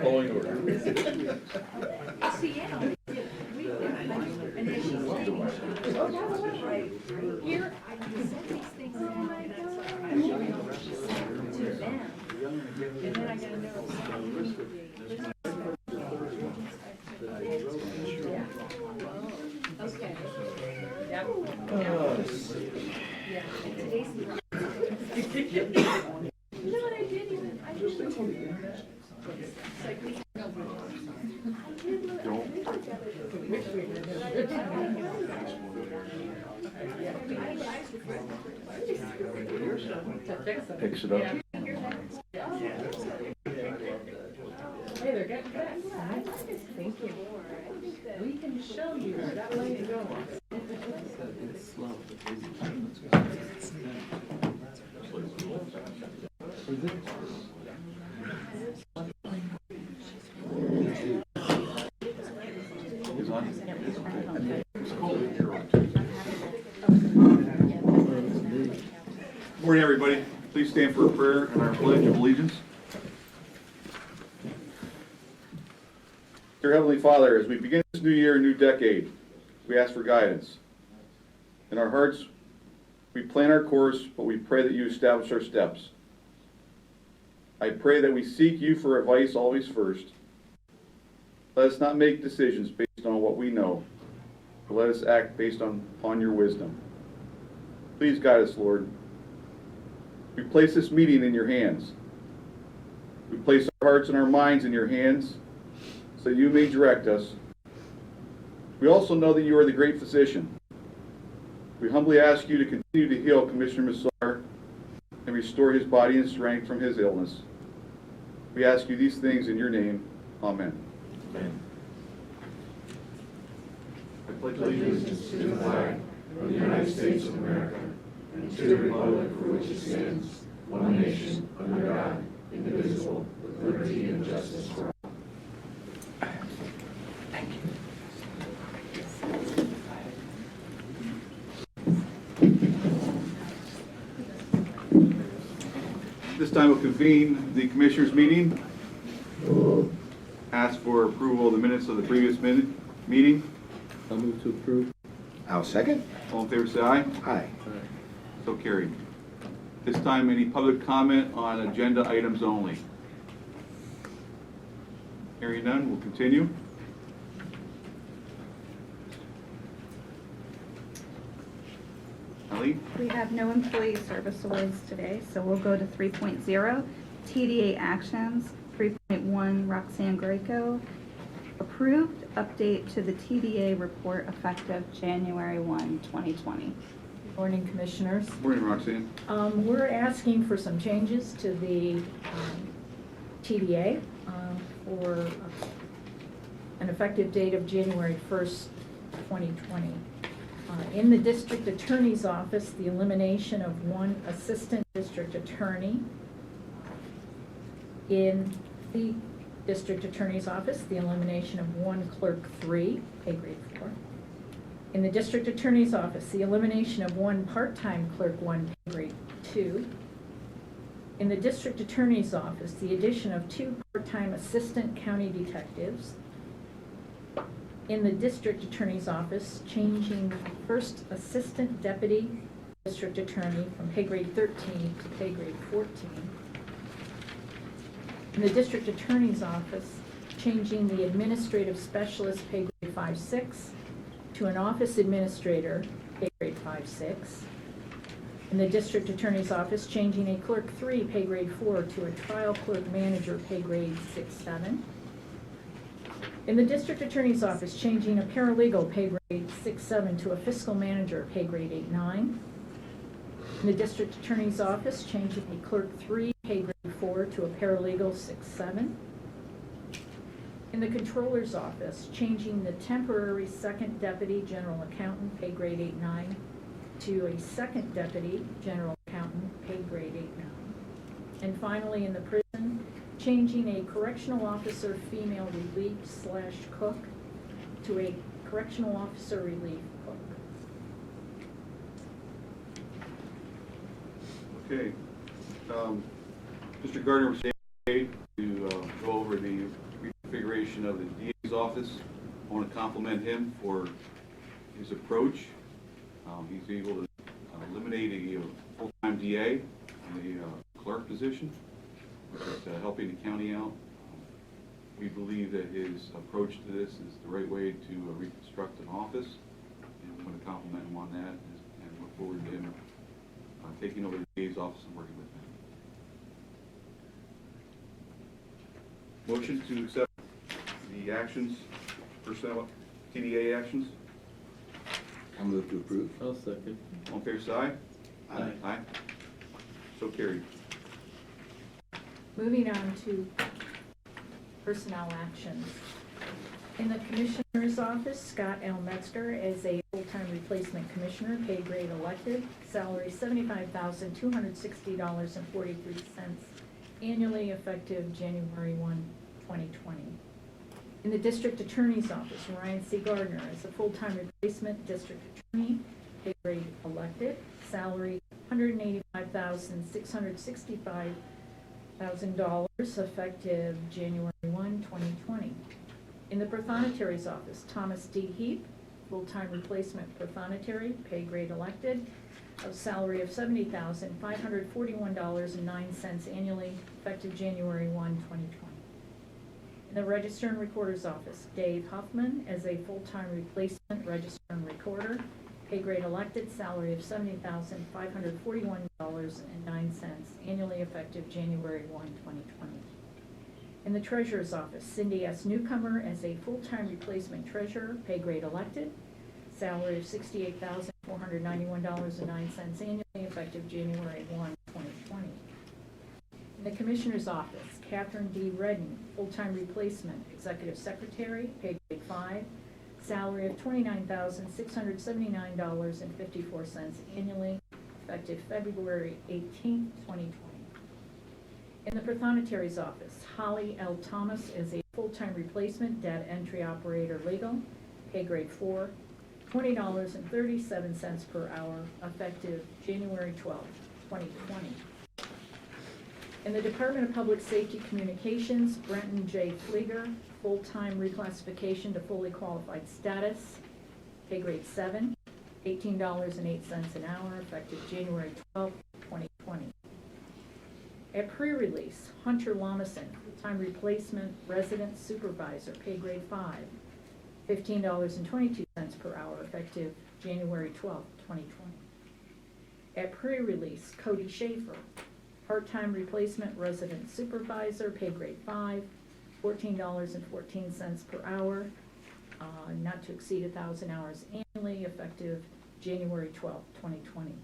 Calling order. Here, I can send these things in, and that's what I show to them. And then I gotta know. Yeah. Okay. Yep. Yeah. And today's no, I didn't even. I didn't. It's like we Picks it up. Hey, they're getting back. Thank you. We can show you that way to go. Good morning, everybody. Please stand for a prayer and our pledge of allegiance. Dear Heavenly Father, as we begin this new year, new decade, we ask for guidance. In our hearts, we plan our course, but we pray that you establish our steps. I pray that we seek you for advice always first. Let us not make decisions based on what we know, but let us act based on your wisdom. Please guide us, Lord. We place this meeting in your hands. We place our hearts and our minds in your hands so you may direct us. We also know that you are the great physician. We humbly ask you to continue to heal Commissioner Massar and restore his body and strength from his illness. We ask you these things in your name. Amen. Amen. I pledge allegiance to the flag of the United States of America and to the republic for which it stands, one nation, under God, indivisible, with liberty and justice for all. Thank you. This time we'll convene the Commissioners' meeting. Ask for approval of the minutes of the previous meeting. I'll move to approve. I'll second. All in favor, say aye. Aye. So carried. This time, any public comment on agenda items only? Hearing none, we'll continue. Ali? We have no employee service awards today, so we'll go to 3.0, TDA Actions, 3.1, Roxanne Greco. Approved update to the TDA report effective January 1, 2020. Morning, Commissioners. Morning, Roxanne. We're asking for some changes to the TDA for an effective date of January 1st, 2020. In the District Attorney's Office, the elimination of one Assistant District Attorney. In the District Attorney's Office, the elimination of one Clerk 3, pay grade 4. In the District Attorney's Office, the elimination of one part-time Clerk 1, pay grade 2. In the District Attorney's Office, the addition of 2 part-time Assistant County Detectives. In the District Attorney's Office, changing first Assistant Deputy District Attorney from pay grade 13 to pay grade 14. In the District Attorney's Office, changing the Administrative Specialist pay grade 5-6 to an Office Administrator pay grade 5-6. In the District Attorney's Office, changing a Clerk 3 pay grade 4 to a Trial Clerk Manager pay grade 6-7. In the District Attorney's Office, changing a Paralegal pay grade 6-7 to a Fiscal Manager pay grade 8-9. In the District Attorney's Office, changing a Clerk 3 pay grade 4 to a Paralegal 6-7. In the Controller's Office, changing the temporary Second Deputy General Accountant pay grade 8-9 to a Second Deputy General Accountant pay grade 8-9. And finally, in the prison, changing a Correctional Officer Female Relief / Cook to a Correctional Officer Relief Cook. Okay. Mr. Gardner was here to go over the reconfiguration of the DA's office. I want to compliment him for his approach. He's able to eliminate a full-time DA and a clerk position, which is helping the county out. We believe that his approach to this is the right way to reconstruct an office, and we want to compliment him on that and look forward to him taking over the DA's office and working with him. Motion to accept the actions, personnel, TDA actions. I'll move to approve. I'll second. All in favor, say aye. Aye. Aye. So carried. Moving on to personnel actions. In the Commissioner's office, Scott L. Metzger is a full-time replacement commissioner, pay grade elected, salary $75,260.43 annually, effective January 1, 2020. In the District Attorney's office, Ryan C. Gardner is a full-time replacement district attorney, pay grade elected, salary $185,665,000, effective January 1, 2020. In the Prothonotary office, Thomas D. Heap, full-time replacement prothonotary, pay grade elected, a salary of $70,541.09 annually, effective January 1, 2020. In the Register and Recorder's office, Dave Huffman as a full-time replacement register and recorder, pay grade elected, salary of $70,541.09 annually, effective January 1, 2020. In the Treasurer's office, Cindy S. Newcomer as a full-time replacement treasurer, pay grade elected, salary of $68,491.09 annually, effective January 1, 2020. In the Commissioner's office, Catherine D. Redden, full-time replacement executive secretary, pay grade 5, salary of $29,679.54 annually, effective February 18, 2020. In the Prothonotary's office, Holly L. Thomas is a full-time replacement data entry operator legal, pay grade 4, $20.37 per hour, effective January 12, 2020. In the Department of Public Safety Communications, Brenton J. Flieger, full-time reclassification to fully qualified status, pay grade 7, $18.08 an hour, effective January 12, 2020. At pre-release, Hunter Lomison, full-time replacement resident supervisor, pay grade 5, $15.22 per hour, effective January 12, 2020. At pre-release, Cody Schaefer, part-time replacement resident supervisor, pay grade 5, $14.14 per hour, not to exceed 1,000 hours annually, effective January 12, 2020.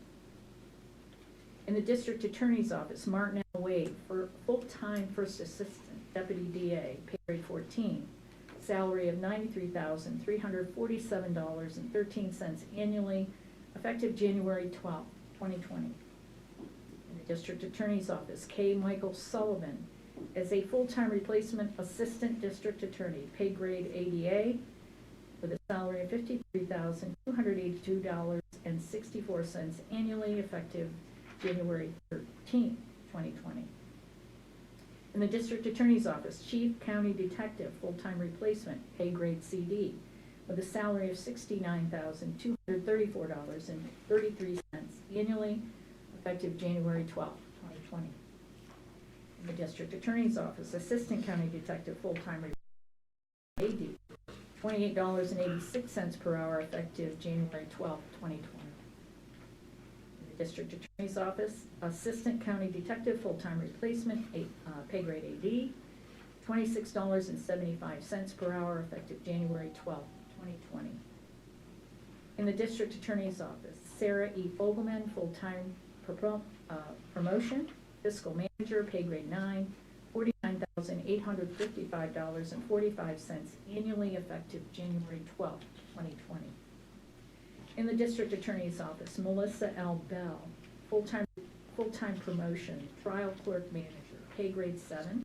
In the District Attorney's office, Martin L. Wade, for full-time first assistant deputy DA, pay grade 14, salary of $93,347.13 annually, effective January 12, 2020. In the District Attorney's office, K. Michael Sullivan, as a full-time replacement assistant district attorney, pay grade ADA, with a salary of $53,282.64 annually, effective January 13, 2020. In the District Attorney's office, Chief County Detective, full-time replacement, pay grade CD, with a salary of $69,234.33 annually, effective January 12, 2020. In the District Attorney's office, Assistant County Detective, full-time AD, $28.86 per hour, effective January 12, 2020. District Attorney's office, Assistant County Detective, full-time replacement, pay grade AD, $26.75 per hour, effective January 12, 2020. In the District Attorney's office, Sarah E. Fogelman, full-time promotion, fiscal manager, pay grade 9, $49,855.45 annually, effective January 12, 2020. In the District Attorney's office, Melissa L. Bell, full-time promotion, trial clerk manager, pay grade 7,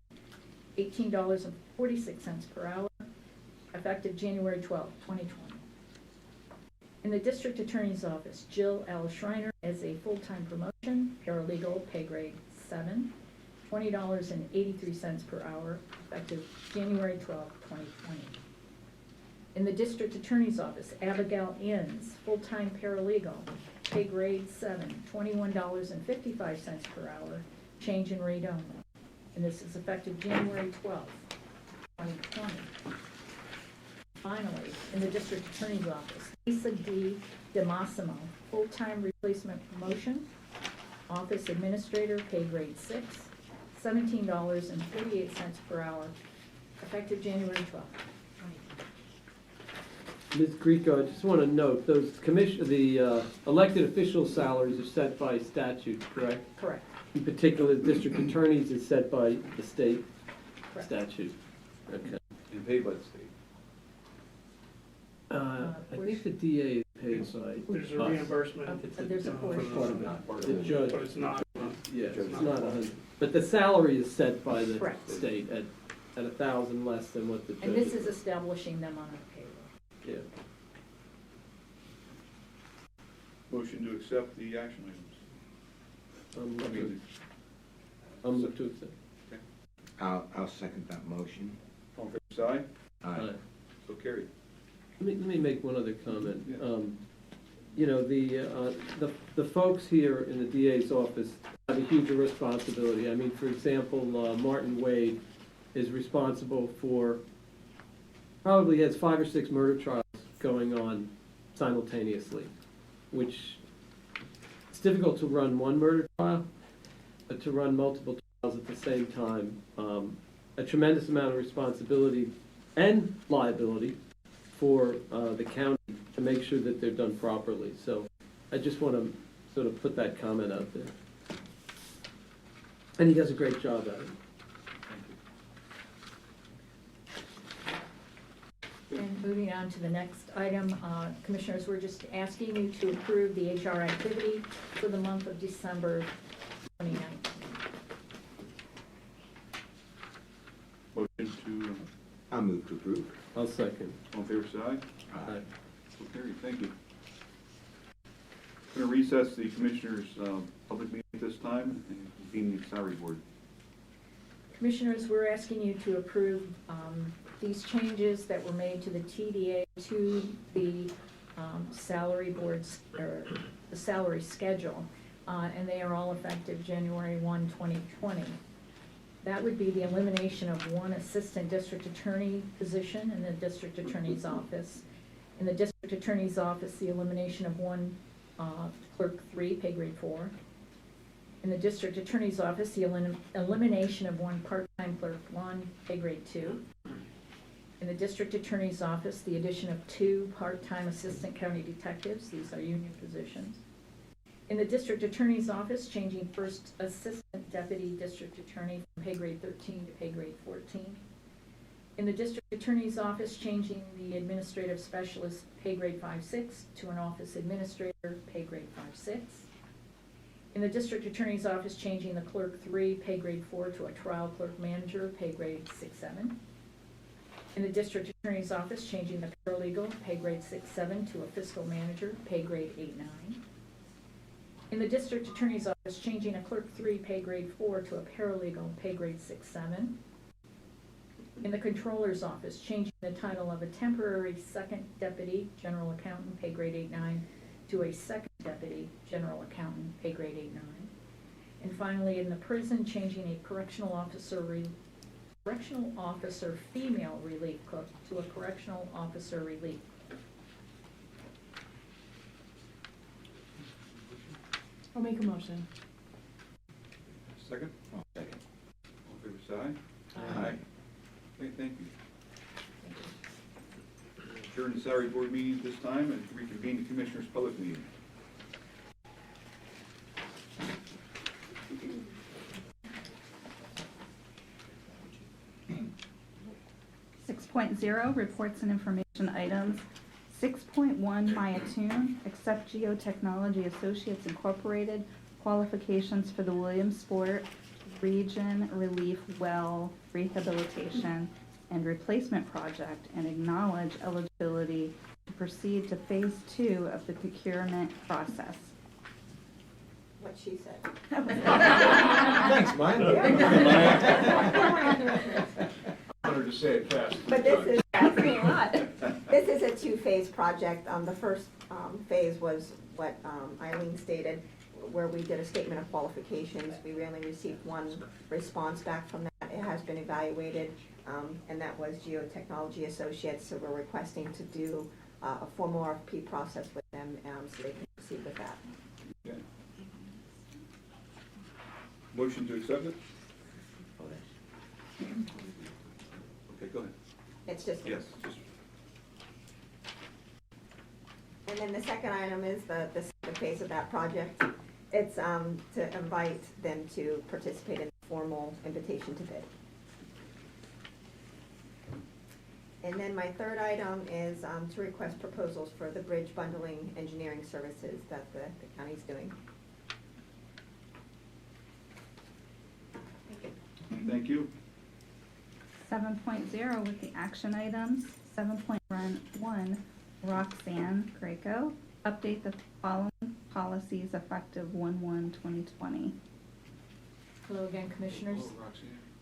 $18.46 per hour, effective January 12, 2020. In the District Attorney's Office, Jill L. Schreiner as a full-time promotion, paralegal, pay grade 7, $20.83 per hour, effective January 12, 2020. In the District Attorney's Office, Abigail Inns, full-time paralegal, pay grade 7, $21.55 per hour, change in rate only. And this is effective January 12, 2020. Finally, in the District Attorney's Office, Lisa D. DeMassimo, full-time replacement promotion, office administrator, pay grade 6, $17.48 per hour, effective January 12th. Ms. Greco, I just want to note, the elected official salaries are set by statute, correct? Correct. In particular, district attorneys is set by the state Correct. statute. Okay. And paid by the state. I think the DA is paid by There's a us. reimbursement, There's a For portion. part of it. The judge, but it's not. yeah, it's not 100. But the salary is set by the Correct. state at 1,000 less than what the judge. And this is establishing them on a payroll. Yeah. Motion to accept the action items. I'll move to accept. I'll second that motion. All in favor, say aye. Aye. So carried. Let me make one other comment. Yeah. You know, the folks here in the DA's office have a huge responsibility. I mean, for example, Martin Wade is responsible for, probably has 5 or 6 murder trials going on simultaneously, which it's difficult to run one murder trial, but to run multiple trials at the same time, a tremendous amount of responsibility and liability for the county to make sure that they're done properly. So I just want to sort of put that comment out there. And he does a great job at it. And moving on to the next item, Commissioners, we're just asking you to approve the HR activity for the month of December 2019. Motion to, I'll move to approve. I'll second. all in favor, say aye. Aye. So carried, thank you. Going to recess the Commissioners' public meeting at this time and convene the salary board. Commissioners, we're asking you to approve these changes that were made to the TDA to the salary boards, or the salary schedule, and they are all effective January 1, 2020. That would be the elimination of one assistant district attorney position in the district attorney's office. In the district attorney's office, the elimination of one clerk 3, pay grade 4. In the district attorney's office, the elimination of one part-time clerk 1, pay grade 2. In the district attorney's office, the addition of 2 part-time assistant county detectives. These are union positions. In the district attorney's office, changing first assistant deputy district attorney from pay grade 13 to pay grade 14. In the district attorney's office, changing the administrative specialist pay grade 5-6 to an office administrator pay grade 5-6. In the district attorney's office, changing the clerk 3 pay grade 4 to a trial clerk manager pay grade 6-7. In the district attorney's office, changing the paralegal pay grade 6-7 to a fiscal manager pay grade 8-9. In the district attorney's office, changing a clerk 3 pay grade 4 to a paralegal pay grade 6-7. In the controller's office, changing the title of a temporary second deputy general accountant pay grade 8-9 to a second deputy general accountant pay grade 8-9. And finally, in the prison, changing a correctional officer female relief cook to a correctional officer relief. I'll make a motion. Second? I'll second. All in favor, say aye. Aye. Okay, thank you. Adjourn the salary board meeting at this time and reconvene the Commissioners' public meeting. Six point zero, reports and information items. 6.1, Myatune, accept Geotechnology Associates Incorporated qualifications for the Williamsport Region Relief Well Rehabilitation and Replacement Project and acknowledge eligibility to proceed to Phase 2 of the procurement process. What she said. Thanks, Maya. I wanted to say it fast. But this is, this is a two-phase project. The first phase was what Eileen stated, where we did a statement of qualifications. We only received one response back from that. It has been evaluated, and that was Geotechnology Associates, so we're requesting to do a formal RFP process with them so they can proceed with that. Okay. Motion to accept it? Okay, go ahead. It's just. Yes, just, And then the second item is the second phase of that project. It's to invite them to participate in the formal invitation to bid. And then my third item is to request proposals for the bridge bundling engineering services that the county's doing. thank you. 7.0 with the action items. 7.1, Roxanne Greco, update the following policies effective 1/1/2020. Hello again, Commissioners.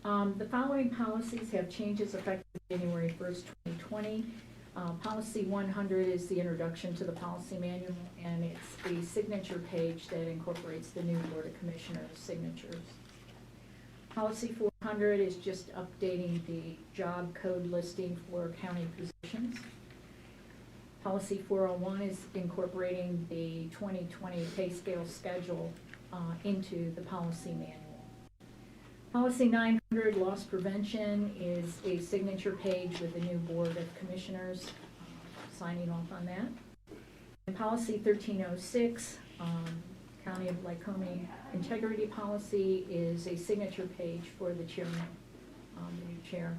The following policies have changes effective January 1st, 2020. Policy 100 is the introduction to the policy manual, and it's the signature page that incorporates the new Board of Commissioners signatures. Policy 400 is just updating the job code listing for county positions. Policy 401 is incorporating the 2020 pay scale schedule into the policy manual. Policy 900, loss prevention, is a signature page with the new Board of Commissioners signing off on that. And policy 1306, County of Lycoming integrity policy, is a signature page for the chairman, the new chair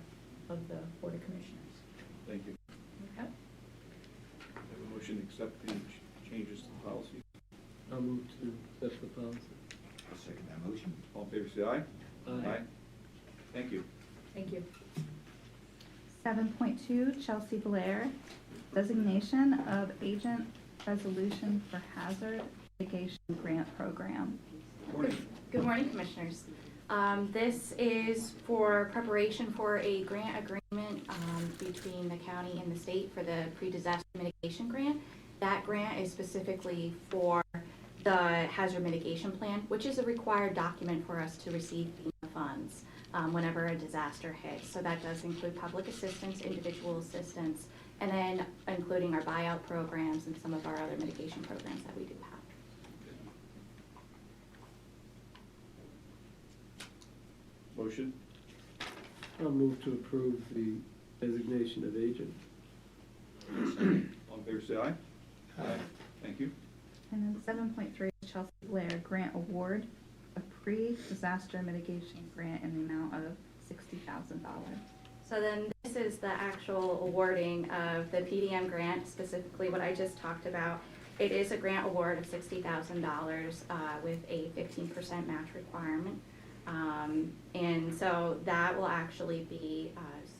of the Board of Commissioners. Thank you. Okay. Have a motion to accept the changes to the policy. I'll move to accept the policy. I'll second that motion. All in favor, say aye. Aye. Thank you. Thank you. 7.2, Chelsea Blair, designation of agent resolution for hazard mitigation grant program. Morning. Good morning, Commissioners. This is for preparation for a grant agreement between the county and the state for the pre-disaster mitigation grant. That grant is specifically for the hazard mitigation plan, which is a required document for us to receive FEMA funds whenever a disaster hits. So that does include public assistance, individual assistance, and then including our buyout programs and some of our other mitigation programs that we do have. Motion? I'll move to approve the designation of agent. All in favor, say aye. Aye. Thank you. And then 7.3, Chelsea Blair, grant award, a pre-disaster mitigation grant in the amount of $60,000. So then this is the actual awarding of the PDM grant, specifically what I just talked about. It is a grant award of $60,000 with a 15% match requirement. And so that will actually be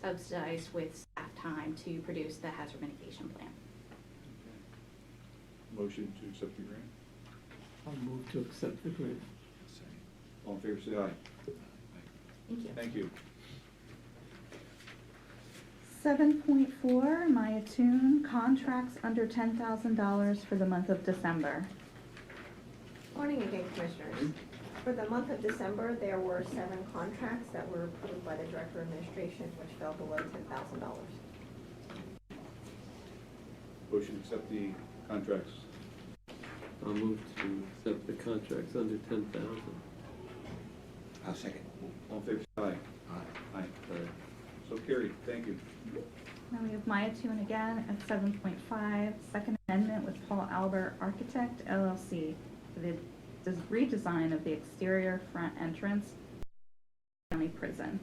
subsidized with staff time to produce the hazard mitigation plan. Motion to accept the grant. I'll move to accept the grant. All in favor, say aye. Thank you. Thank you. 7.4, Maya Toon, contracts under $10,000 for the month of December. Morning again, Commissioners. For the month of December, there were 7 contracts that were approved by the Director of Administration, which fell below $10,000. Motion to accept the contracts. I'll move to accept the contracts under 10,000. I'll second. All in favor, say aye. Aye. Aye. So carried. Thank you. Now we have Maya Toon again at 7.5, Second Amendment with Paul Albert Architect LLC for the redesign of the exterior front entrance county prison.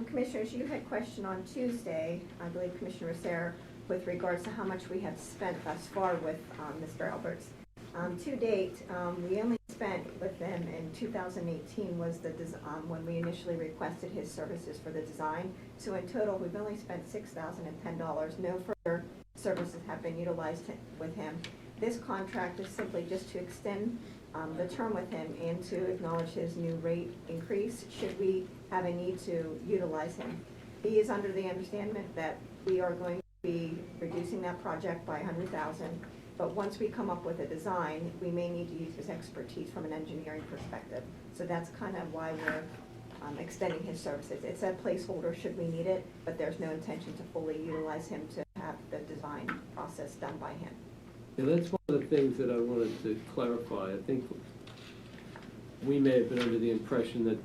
Commissioners, you had a question on Tuesday, I believe Commissioner Rosser, with regards to how much we have spent thus far with Mr. Alberts. To date, we only spent with them in 2018 was the when we initially requested his services for the design. So in total, we've only spent $6,010. No further services have been utilized with him. This contract is simply just to extend the term with him and to acknowledge his new rate increase should we have a need to utilize him. He is under the understanding that we are going to be reducing that project by $100,000, but once we come up with a design, we may need to use his expertise from an engineering perspective. So that's kind of why we're extending his services. It's a placeholder should we need it, but there's no intention to fully utilize him to have the design process done by him. Yeah, that's one of the things that I wanted to clarify. I think we may have been under the impression that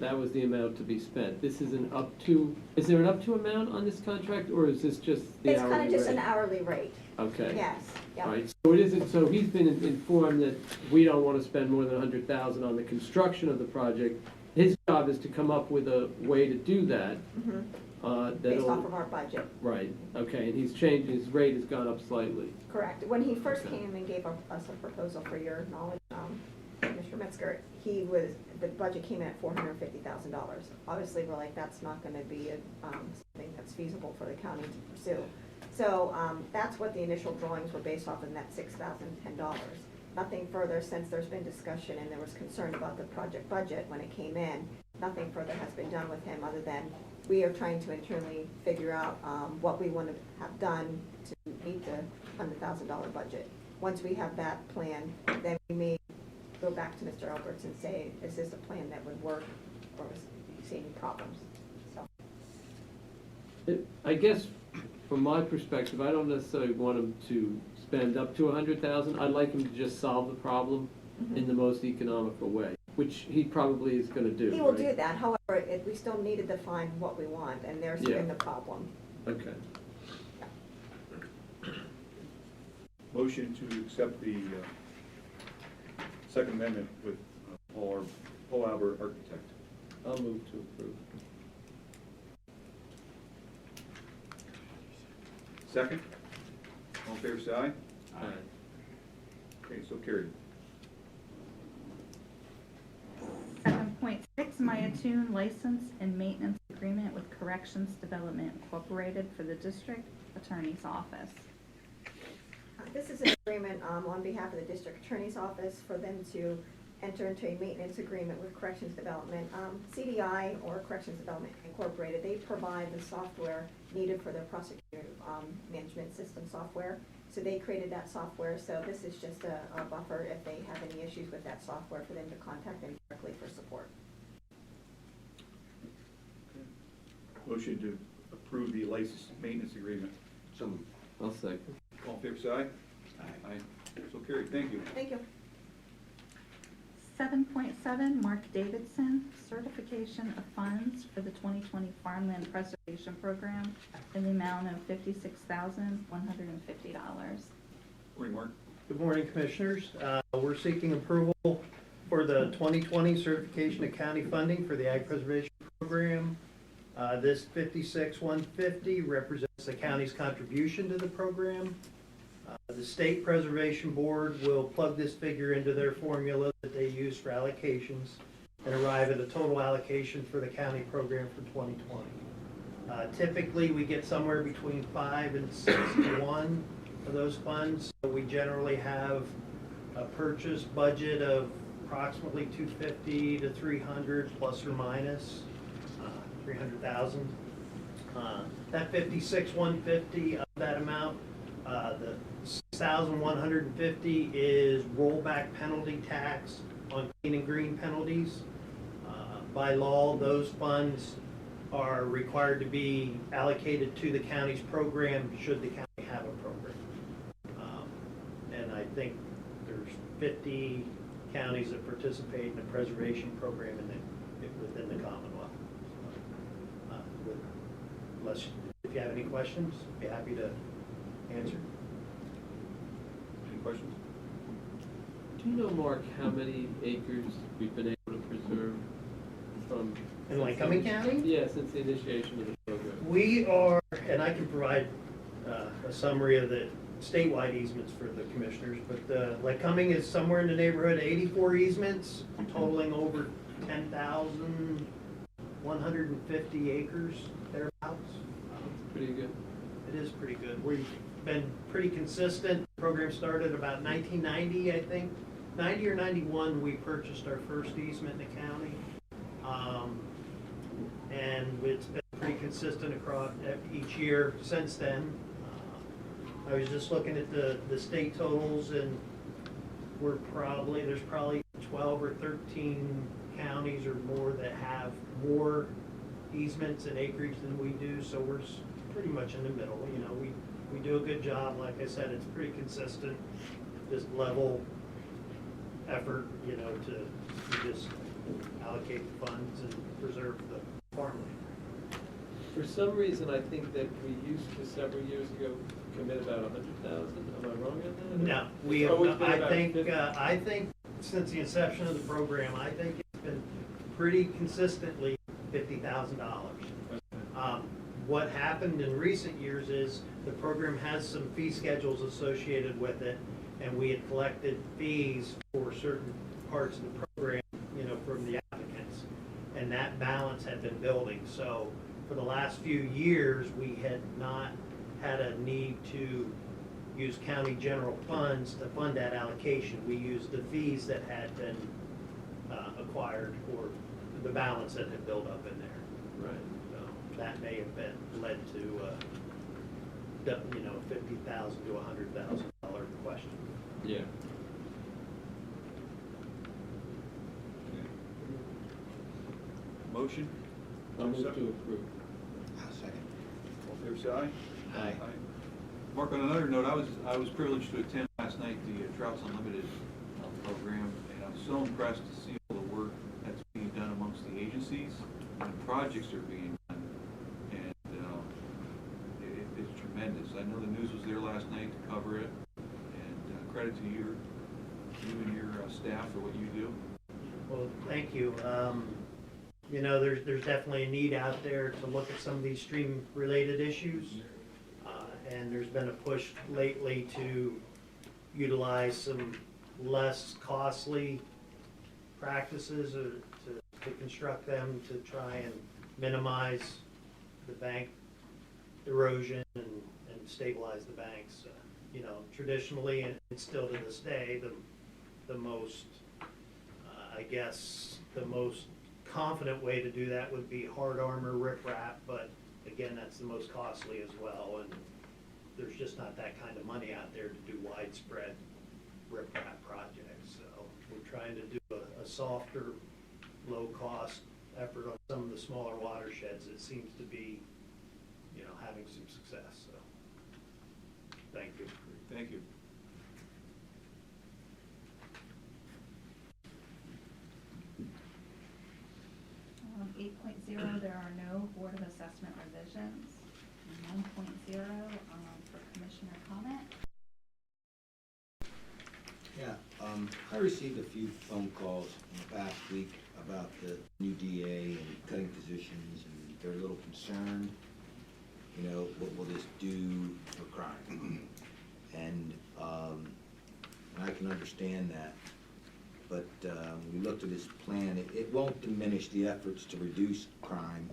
that was the amount to be spent. This is an up to, is there an up to amount on this contract, or is this just the hourly rate? It's kind of just an hourly rate. Okay. Yes, yeah. All right, so it isn't, so he's been informed that we don't want to spend more than $100,000 on the construction of the project. His job is to come up with a way to do that. Based That'll- off of our budget. Right, okay, and he's changed, his rate has gone up slightly. Correct. When he first Okay. came and gave us a proposal, for your knowledge, Mr. Metzger, the budget came in at $450,000. Obviously, we're like, that's not gonna be something that's feasible for the county to pursue. So, that's what the initial drawings were based off, and that's $6,010. Nothing further, since there's been discussion and there was concern about the project budget when it came in, nothing further has been done with him other than we are trying to internally figure out what we want to have done to meet the $100,000 budget. Once we have that plan, then we may go back to Mr. Alberts and say, is this a plan that would work, or do you see any problems? So, I guess, from my perspective, I don't necessarily want him to spend up to $100,000. I'd like him to just solve the problem in the most economical way, which he probably is gonna do, he will right? do that. However, we still need to define what we want, and there's Yeah. been the problem. Okay. Motion to accept the Second Amendment with Paul Albert, architect. I'll move to approve. Second? All in favor, say aye. Aye. Okay, so carried. 7.6, Mayatune License and Maintenance Agreement with Corrections Development Incorporated for the District Attorney's Office. This is an agreement on behalf of the District Attorney's Office for them to enter into a maintenance agreement with Corrections Development. CDI, or Corrections Development Incorporated, they provide the software needed for their prosecutor management system software. So they created that software, so this is just a buffer if they have any issues with that software for them to contact them directly for support. Motion to approve the license maintenance agreement. So moved. I'll second. All in favor, say aye. Aye. So carried, thank you. Thank you. 7.7, Mark Davidson, Certification of Funds for the 2020 Farmland Preservation Program in the amount of $56,150. Morning, Mark. Good morning, Commissioners. We're seeking approval for the 2020 certification of county funding for the Ag Preservation Program. This $56,150 represents the county's contribution to the program. The State Preservation Board will plug this figure into their formula that they use for allocations and arrive at a total allocation for the county program for 2020. Typically, we get somewhere between 5 and 6 to 1 of those funds. So we generally have a purchase budget of approximately 250 to 300 plus or minus 300,000. That 56,150 of that amount, the 6,150 is rollback penalty tax on clean and green penalties. By law, those funds are required to be allocated to the county's program should the county have a program. And I think there's 50 counties that participate in the preservation program within the Commonwealth. Unless, if you have any questions, I'd be happy to answer. Any questions? Do you know, Mark, how many acres we've been able to preserve from? In Lycoming County? Yeah, since the initiation of the program. We are, and I can provide a summary of the statewide easements for the commissioners, but Lycoming is somewhere in the neighborhood of 84 easements, totaling over 10,150 acres thereabouts. Pretty good. it is pretty good. We've been pretty consistent. The program started about 1990, I think. 90 or 91, we purchased our first easement in the county. And it's been pretty consistent across each year since then. I was just looking at the state totals, and there's probably 12 or 13 counties or more that have more easements and acreage than we do, so we're pretty much in the middle. You know, we do a good job. Like I said, it's pretty consistent, just level effort, you know, to just allocate the funds and preserve the farmland. For some reason, I think that we used to several years ago commit about 100,000. Am I wrong on that? No, we It's have, always been about 50. I think since the inception of the program, I think it's been pretty consistently $50,000. What happened in recent years is the program has some fee schedules associated with it, and we had collected fees for certain parts of the program, you know, from the applicants, and that balance had been building. So for the last few years, we had not had a need to use county general funds to fund that allocation. We used the fees that had been acquired, or the balance that had built up in there. Right. So that may have been led to, you know, $50,000 to $100,000 question. Yeah. Motion? I'll move to approve. All in favor, say aye. Aye. Mark, on another note, I was privileged to attend last night the Trouts Unlimited program, and I'm so impressed to see all the work that's being done amongst the agencies and projects are being done, and it's tremendous. I know the news was there last night to cover it, and credit to you and your staff for what you do. Well, thank you. You know, there's definitely a need out there to look at some of these stream-related issues. And there's been a push lately to utilize some less costly practices or to construct them to try and minimize the bank erosion and stabilize the banks. You know, traditionally, and still to this day, the most, I guess, the most confident way to do that would be hard armor riprap, but again, that's the most costly as well, and there's just not that kind of money out there to do widespread riprap projects. So we're trying to do a softer, low-cost effort on some of the smaller watersheds that seems to be, you know, having some success. So thank you. Thank you. 8.0, there are no Board of Assessment revisions. 1.0, for Commissioner comment. Yeah, I received a few phone calls in the past week about the new DA and cutting positions, and they're a little concerned, you know, what will this do for crime? And I can understand that, but when we looked at this plan, it won't diminish the efforts to reduce crime,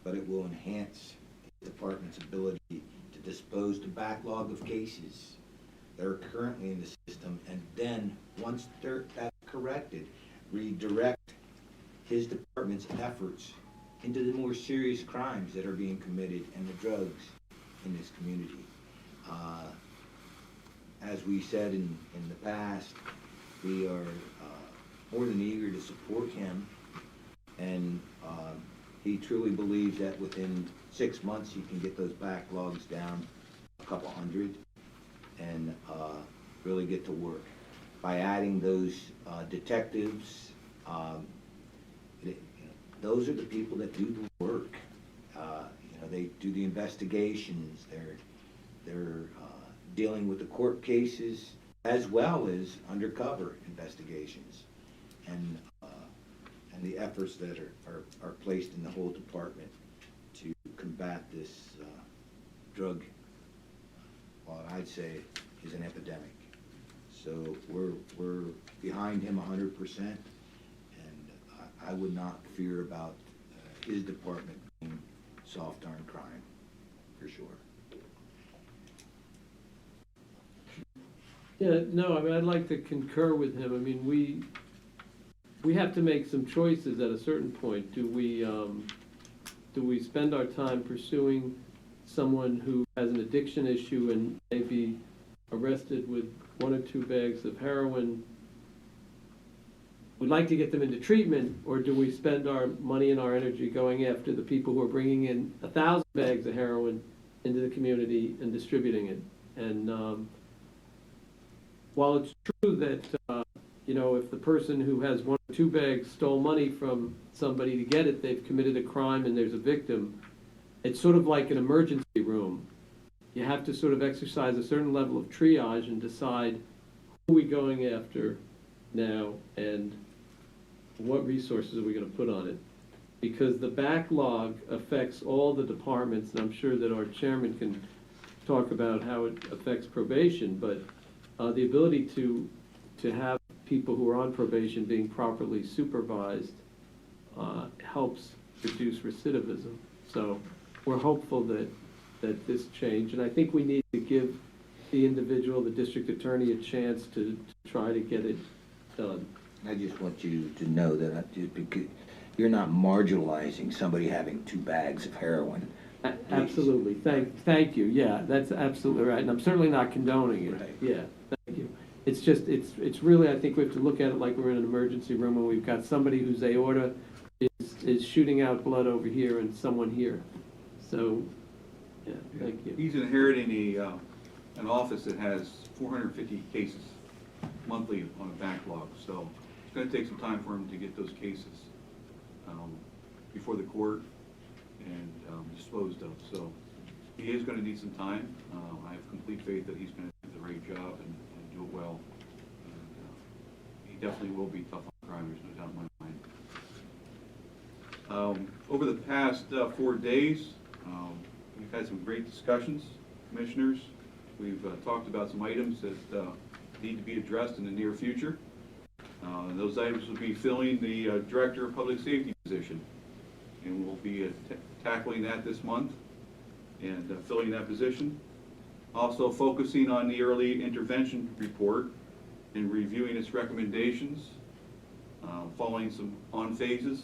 but it will enhance the department's ability to dispose the backlog of cases that are currently in the system, and then, once that's corrected, redirect his department's efforts into the more serious crimes that are being committed and the drugs in this community. As we said in the past, we are more than eager to support him, and he truly believes that within 6 months he can get those backlogs down a couple hundred and really get to work. By adding those detectives, those are the people that do the work. You know, they do the investigations. They're dealing with the court cases as well as undercover investigations, and the efforts that are placed in the whole department to combat this drug, well, I'd say, is an epidemic. So we're behind him 100%, and I would not fear about his department being soft on crime, for sure. Yeah, no, I mean, I'd like to concur with him. I mean, we have to make some choices at a certain point. Do we spend our time pursuing someone who has an addiction issue and may be arrested with 1 or 2 bags of heroin? We'd like to get them into treatment, or do we spend our money and our energy going after the people who are bringing in 1,000 bags of heroin into the community and distributing it? And while it's true that, if the person who has 1 or 2 bags stole money from somebody to get it, they've committed a crime and there's a victim, it's sort of like an emergency room. You have to sort of exercise a certain level of triage and decide who are we going after now and what resources are we going to put on it. Because the backlog affects all the departments, and I'm sure that our chairman can talk about how it affects probation, but the ability to have people who are on probation being properly supervised helps reduce recidivism. So we're hopeful that this change, and I think we need to give the individual, the district attorney, a chance to try to get it done. I just want you to know that you're not marginalizing somebody having 2 bags of heroin. Absolutely. Thank you. Yeah, that's absolutely right. And I'm certainly not condoning it. Right. Yeah, thank you. It's just, it's really, I think we have to look at it like we're in an emergency room and we've got somebody whose aorta is shooting out blood over here and someone here. So, yeah, thank you. He's inheriting an office that has 450 cases monthly on a backlog, so it's going to take some time for him to get those cases before the court and disposed of. So he is going to need some time. I have complete faith that he's going to do the right job and do it well. And he definitely will be tough on crime, there's no doubt in my mind. Over the past 4 days, we've had some great discussions, commissioners. We've talked about some items that need to be addressed in the near future. Those items will be filling the Director of Public Safety position. And we'll be tackling that this month and filling that position. Also focusing on the early intervention report and reviewing its recommendations, following some on phases.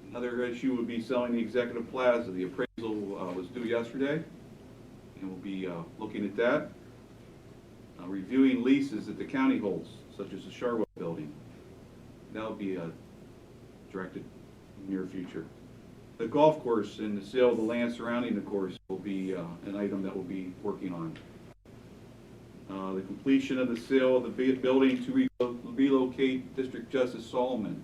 Another issue would be selling the Executive Plaza. The appraisal was due yesterday, and we'll be looking at that. Reviewing leases that the county holds, such as the Charwood building. That'll be directed in the near future. The golf course and the sale of the land surrounding the course will be an item that we'll be working on. The completion of the sale of the building to relocate District Justice Solomon.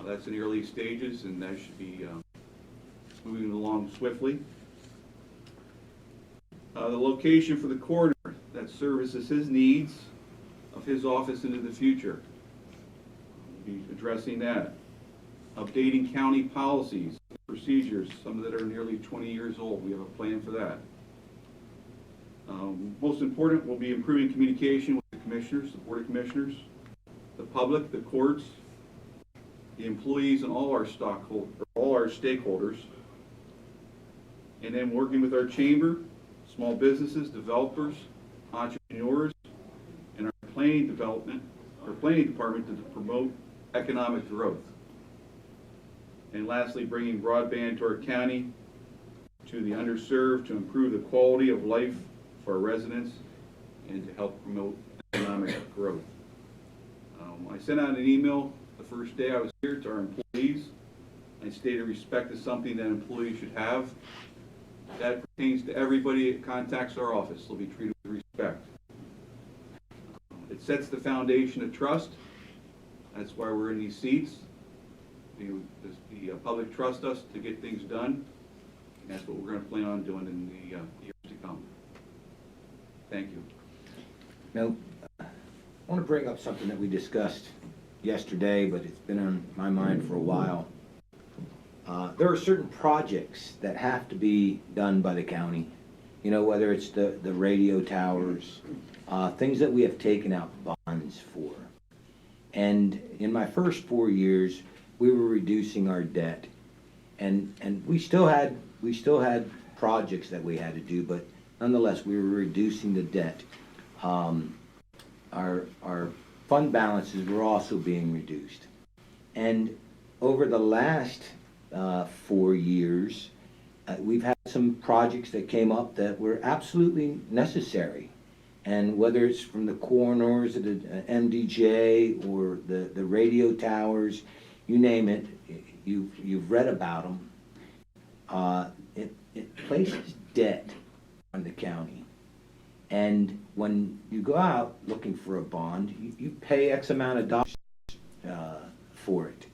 That's in the early stages, and that should be moving along swiftly. The location for the coroner that services his needs of his office into the future. We'll be addressing that. Updating county policies, procedures, some that are nearly 20 years old. We have a plan for that. Most important will be improving communication with the commissioners, the Board of Commissioners, the public, the courts, the employees, and all our stakeholders. And then working with our chamber, small businesses, developers, entrepreneurs, and our planning department to promote economic growth. And lastly, bringing broadband to our county, to the underserved, to improve the quality of life for our residents, and to help promote economic growth. I sent out an email the first day I was here to our employees. I stated respect is something that employees should have. That pertains to everybody that contacts our office. They'll be treated with respect. It sets the foundation of trust. That's why we're in these seats. The public trust us to get things done. And that's what we're going to plan on doing in the years to come. Thank you. Now, I want to bring up something that we discussed yesterday, but it's been on my mind for a while. There are certain projects that have to be done by the county, whether it's the radio towers, things that we have taken out bonds for. And in my first 4 years, we were reducing our debt, and we still had projects that we had to do, but nonetheless, we were reducing the debt. our fund balances were also being reduced. And over the last 4 years, we've had some projects that came up that were absolutely necessary. And whether it's from the coroners, the MDJ, or the radio towers, you name it, you've read about them. It places debt on the county. And when you go out looking for a bond, you pay X amount of dollars for it.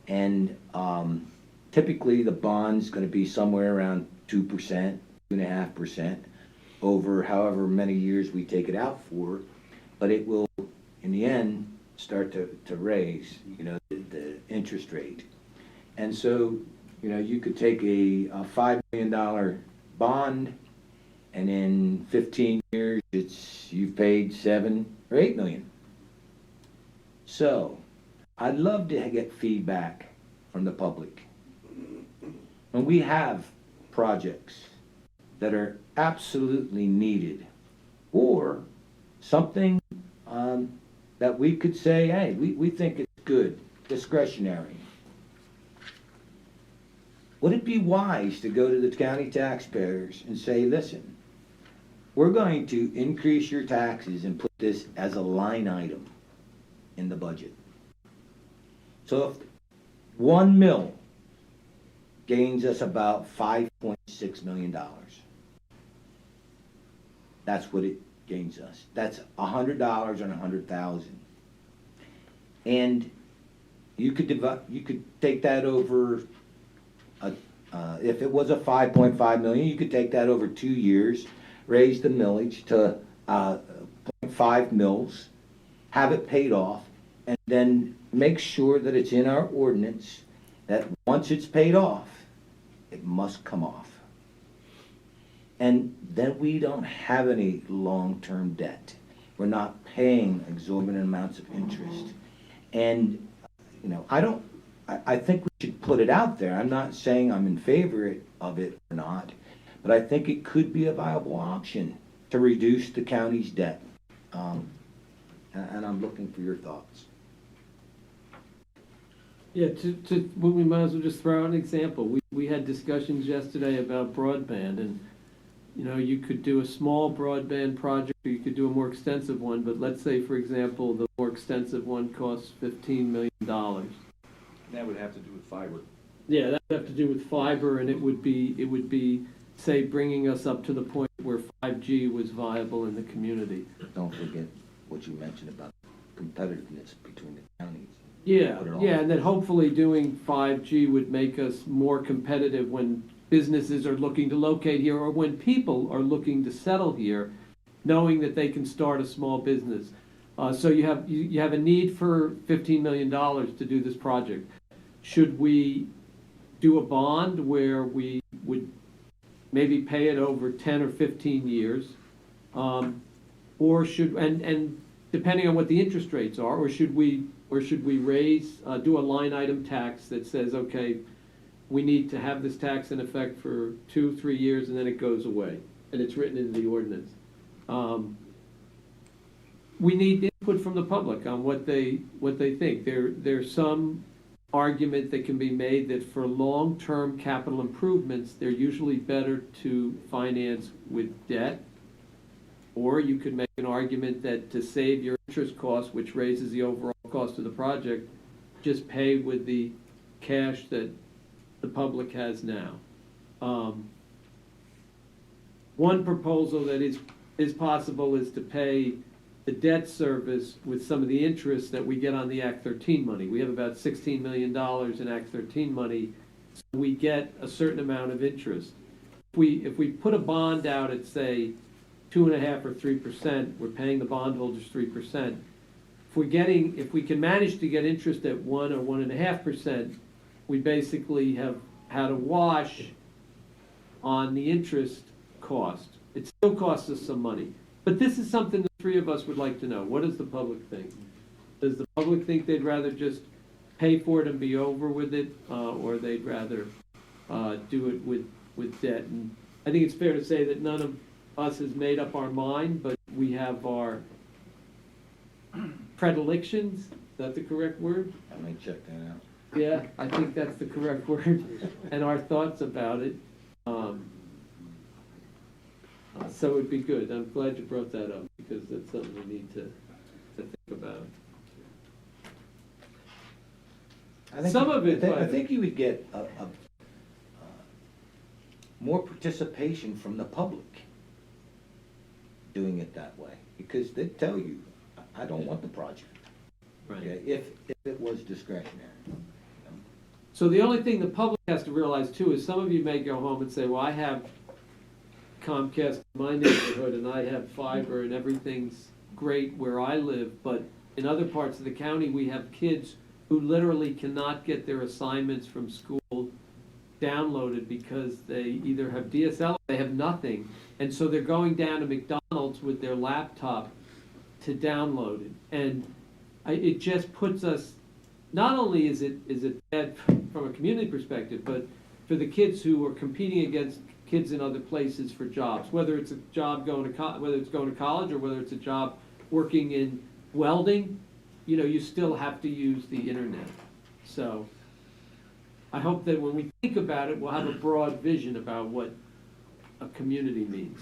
And typically the bond's going to be somewhere around 2%, 2.5%. over however many years we take it out for, but it will, in the end, start to raise, the interest rate. And so, you could take a $5 million bond, and in 15 years, you've paid 7 or 8 million. So, I'd love to get feedback from the public. And we have projects that are absolutely needed, or something that we could say, hey, we think it's good, discretionary. Would it be wise to go to the county taxpayers and say, listen, we're going to increase your taxes and put this as a line item in the budget? So if 1 mil gains us about $5.6 million. That's what it gains us. That's $100 on 100,000. And you could take that over, if it was a 5.5 million, you could take that over 2 years, raise the millage to 0.5 mils, have it paid off, and then make sure that it's in our ordinance that once it's paid off, it must come off. And then we don't have any long-term debt. We're not paying exorbitant amounts of interest. And, I think we should put it out there. I'm not saying I'm in favor of it or not, but I think it could be a viable option to reduce the county's debt. And I'm looking for your thoughts. Yeah, we might as well just throw out an example. We had discussions yesterday about broadband, and you could do a small broadband project, or you could do a more extensive one, but let's say, for example, the more extensive one costs $15 million. That would have to do with fiber. Yeah, that would have to do with fiber, and it would be, say, bringing us up to the point where 5G was viable in the community. Don't forget what you mentioned about competitiveness between the counties. Yeah, and then hopefully doing 5G would make us more competitive when businesses are looking to locate here, or when people are looking to settle here, knowing that they can start a small business. So you have a need for $15 million to do this project. Should we do a bond where we would maybe pay it over 10 or 15 years? Or should, and depending on what the interest rates are, or should we do a line item tax that says, okay, we need to have this tax in effect for 2-3 years, and then it goes away, and it's written into the ordinance. We need input from the public on what they think. There's some argument that can be made that for long-term capital improvements, they're usually better to finance with debt, or you could make an argument that to save your interest costs, which raises the overall cost of the project, just pay with the cash that the public has now. One proposal that is possible is to pay the debt service with some of the interest that we get on the Act 13 money. We have about $16 million in Act 13 money, so we get a certain amount of interest. If we put a bond out at, say, 2.5% or 3%, we're paying the bondholders 3%. If we can manage to get interest at 1 or 1.5%, we basically have had a wash on the interest cost. It still costs us some money. But this is something the three of us would like to know. What does the public think? Does the public think they'd rather just pay for it and be over with it, or they'd rather do it with debt? And I think it's fair to say that none of us has made up our mind, but we have our predilections, is that the correct word? I may check that out. Yeah, I think that's the correct word, and our thoughts about it. So it'd be good. I'm glad you brought that up, because that's something we need to think about. Some of it, I think you would get more participation from the public doing it that way, because they'd tell you, I don't want the project. Right. Yeah, if it was discretionary. So the only thing the public has to realize too is some of you may go home and say, well, I have Comcast in my neighborhood and I have fiber and everything's great where I live, but in other parts of the county, we have kids who literally cannot get their assignments from school downloaded because they either have DSL or they have nothing. And so they're going down to McDonald's with their laptop to download it. And it just puts us, not only is it bad from a community perspective, but for the kids who are competing against kids in other places for jobs, whether it's a job going to whether it's going to college or whether it's a job working in welding, you know, you still have to use the internet. So I hope that when we think about it, we'll have a broad vision about what a community means.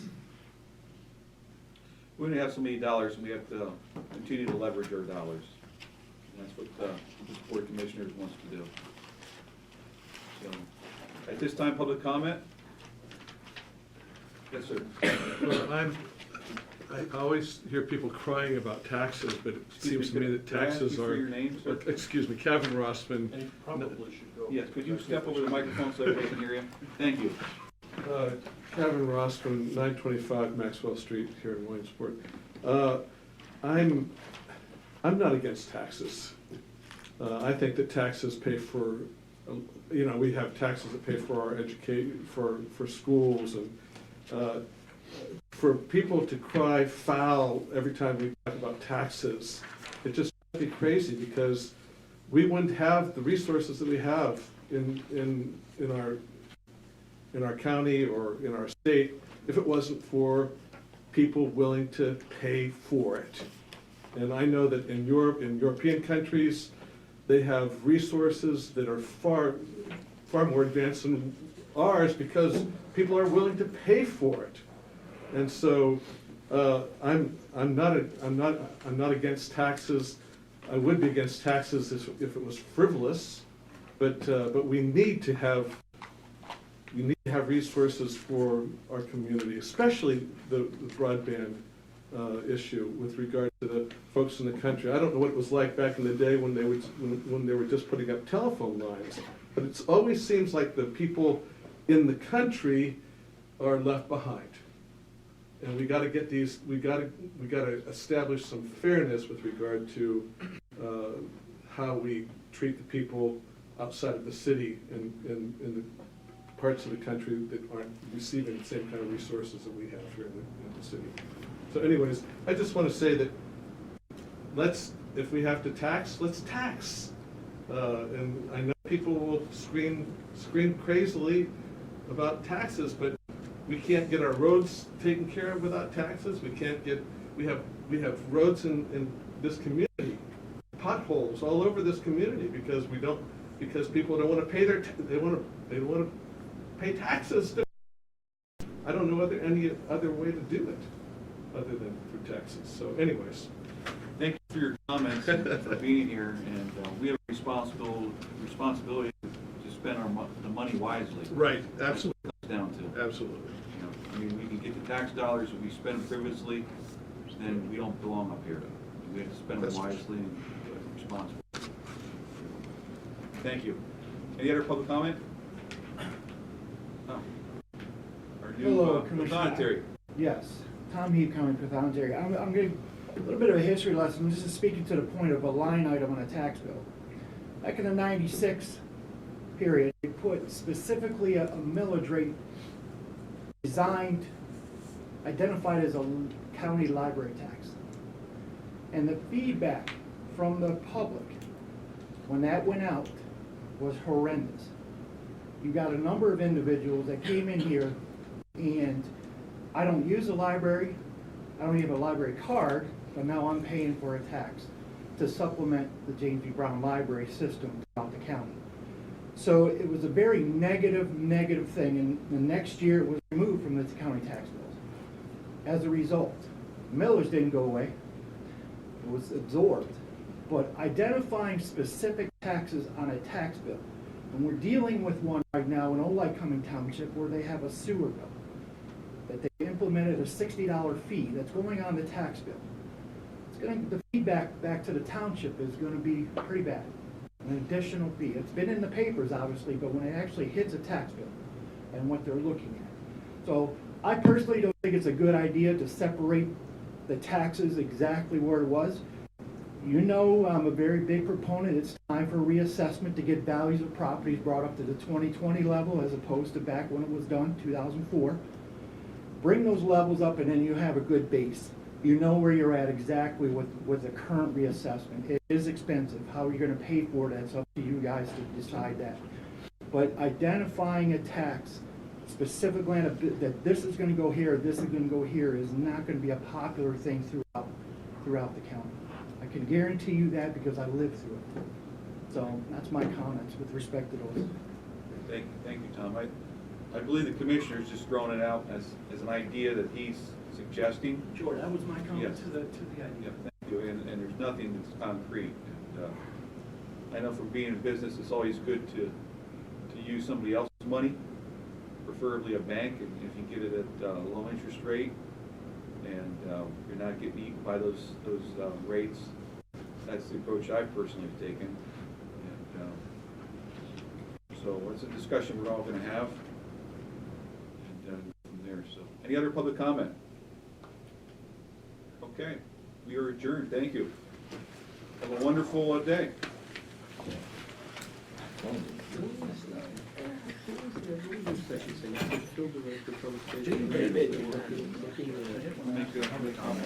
We only have so many dollars, and we have to continue to leverage our dollars. And that's what this Board of Commissioners wants to do. So, at this time, public comment? Yes, sir. Well, I always hear people crying about taxes, but it seems to me that taxes Can I ask you for are. your name, sir? Excuse me, Kevin Rossman. Yes, could you step over the microphone so everybody can hear you? Thank you. Kevin Rossman, 925 Maxwell Street here in Williamsport. I'm not against taxes. I think that taxes pay for, we have taxes that pay for our education, for schools, and for people to cry foul every time we talk about taxes, it just makes me crazy, because we wouldn't have the resources that we have in our county or in our state if it wasn't for people willing to pay for it. And I know that in Europe, in European countries, they have resources that are far more advanced than ours, because people are willing to pay for it. And so I'm not against taxes. I would be against taxes if it was frivolous, but we need to have resources for our community, especially the broadband issue with regard to the folks in the country. I don't know what it was like back in the day when they were just putting up telephone lines, but it always seems like the people in the country are left behind. And we got to get these. We got to establish some fairness with regard to how we treat the people outside of the city and in the parts of the country that aren't receiving the same kind of resources that we have here in the city. So, anyways, I just want to say that if we have to tax, let's tax. And I know people will scream crazily about taxes, but we can't get our roads taken care of without taxes. We have roads in this community, potholes all over this community because people don't want to pay they want to pay taxes. I don't know any other way to do it other than through taxes. So anyways. Thank you for your comments and for being here, and we have a responsibility to spend the money wisely. Right, absolutely. That's what it comes down to. Absolutely. I mean, we can get the tax dollars, if we spend them frivolously, then we don't belong up here. We have to spend them wisely and responsibly. Thank you. Any other public comment? No. Our Hello, new Commissioner. Pathonetary. Yes, Tom Heap, County Pathonetary. I'm getting a little bit of a history lesson. This is speaking to the point of a line item on a tax bill. Back in the '96 period, they put specifically a millage rate designed, identified as a county library tax. And the feedback from the public when that went out was horrendous. You got a number of individuals that came in here, and I don't use the library, I don't even have a library card, but now I'm paying for a tax to supplement the James B. Brown library system throughout the county. So it was a very negative thing, and the next year it was removed from the county tax bills. As a result, millers didn't go away, it was absorbed. But identifying specific taxes on a tax bill, and we're dealing with one right now in Old Lycoming Township where they have a sewer bill, that they implemented a $60 fee that's going on the tax bill. The feedback back to the township is gonna be pretty bad. An additional fee. It's been in the papers, obviously, but when it actually hits a tax bill and what they're looking at. So I personally don't think it's a good idea to separate the taxes exactly where it was. You know, I'm a very big proponent. It's time for reassessment to get values of properties brought up to the 2020 level as opposed to back when it was done, 2004. Bring those levels up and then you have a good base. You know where you're at exactly with the current reassessment. It is expensive. How are you gonna pay for it? That's up to you guys to decide that. But identifying a tax specifically that this is gonna go here, this is gonna go here is not gonna be a popular thing throughout the county. I can guarantee you that because I lived through it. So that's my comments with respect to those. Thank you, Tom. I believe the commissioner's just throwing it out as an idea that he's suggesting. Sure, that was my comment Yes. to the Yeah, idea. thank you, and there's nothing that's concrete. And, I know from being in business, it's always good to use somebody else's money, preferably a bank, and if you get it at a low interest rate, and you're not getting eaten by those rates. That's the approach I've personally taken. And so it's a discussion we're all going to have, and from there. So, any other public comment? Okay, we are adjourned. Thank you. Have a wonderful day. Make a comment.